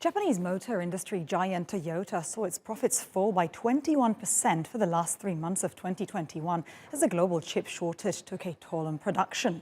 Japanese motor industry giant Toyota saw its profits fall by 21% for the last 3 months of 2021 as the global chip shortage took a toll on production.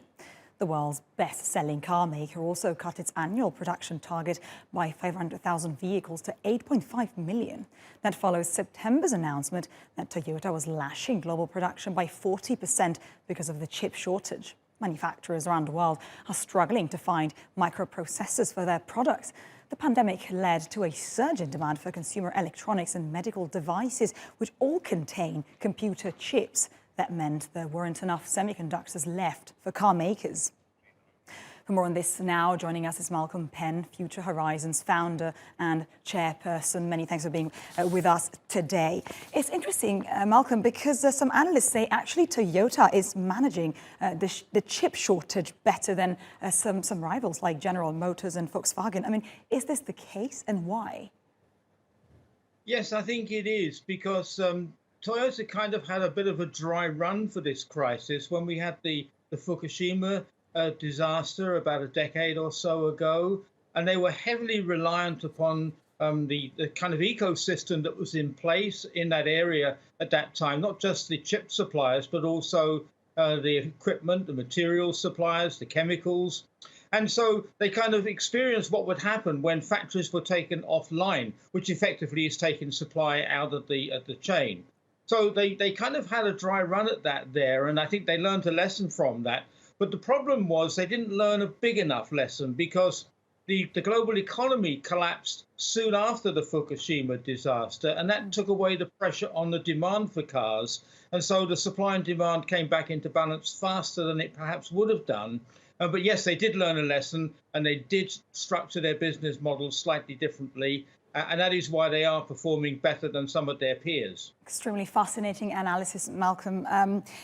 The world's best-selling car maker also cut its annual production target by 500,000 vehicles to 8.5 million. That follows September's announcement that Toyota was slashing global production by 40% because of the chip shortage. Manufacturers around the world are struggling to find microprocessors for their products. The pandemic led to a surge in demand for consumer electronics and medical devices, which all contain computer chips. That meant there weren't enough semiconductors left for car makers. For more on this now, joining us is Penn, Future Horizons founder and chairperson. Many thanks for being with us today. It's interesting, Malcolm, because some analysts say actually Toyota is managing the chip shortage better than some rivals like General Motors and Volkswagen. I mean, is this the case, and why? Yes, I think it is, because Toyota kind of had a bit of a dry run for this crisis when we had the Fukushima disaster about a decade or so ago, and they were heavily reliant upon the kind of ecosystem that was in place in that area at that time, not just the chip suppliers, but also the equipment, the material suppliers, the chemicals. And so they kind of experienced what would happen when factories were taken offline, which effectively is taking supply out of the chain. So they kind of had a dry run at that there, and I think they learned a lesson from that. But the problem was they didn't learn a big enough lesson, because the global economy collapsed soon after the Fukushima disaster, and that took away the pressure on the demand for cars. And so the supply and demand came back into balance faster than it perhaps would have done. But yes, they did learn a lesson, and they did structure their business models slightly differently. And that is why they are performing better than some of their peers. Extremely fascinating analysis, Malcolm.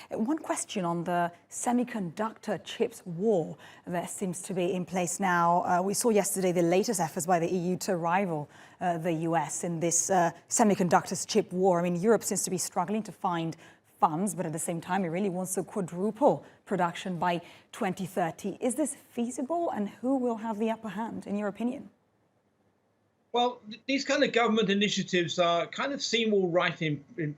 One question on the semiconductor chips war that seems to be in place now. We saw yesterday the latest efforts by the EU to rival the US in this semiconductors chip war. I mean, Europe seems to be struggling to find funds, but at the same time, it really wants to quadruple production by 2030. Is this feasible, and who will have the upper hand, in your opinion? Well, these kind of government initiatives are kind of seem all right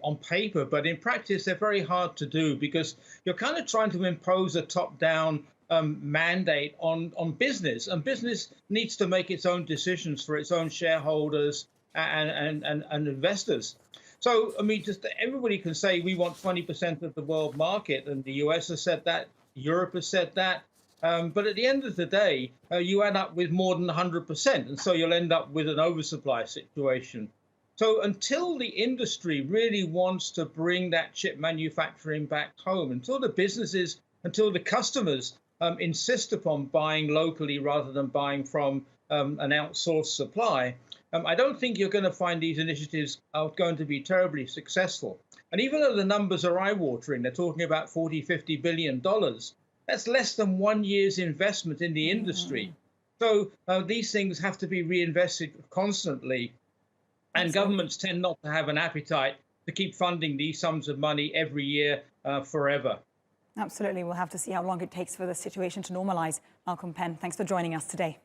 on paper, but in practice, they're very hard to do, because you're kind of trying to impose a top-down mandate on business, and business needs to make its own decisions for its own shareholders and investors. So, I mean, just everybody can say we want 20% of the world market, and the US has said that, Europe has said that. But at the end of the day, you end up with more than 100%, and so you'll end up with an oversupply situation. So until the industry really wants to bring that chip manufacturing back home, until the businesses, until the customers insist upon buying locally rather than buying from an outsourced supply, I don't think you're going to find these initiatives are going to be terribly successful. And even though the numbers are eye-watering, they're talking about $40–50 billion. That's less than 1 year's investment in the industry. So these things have to be reinvested constantly. And governments tend not to have an appetite to keep funding these sums of money every year forever. Absolutely. We'll have to see how long it takes for the situation to normalize. Penn, thanks for joining us today.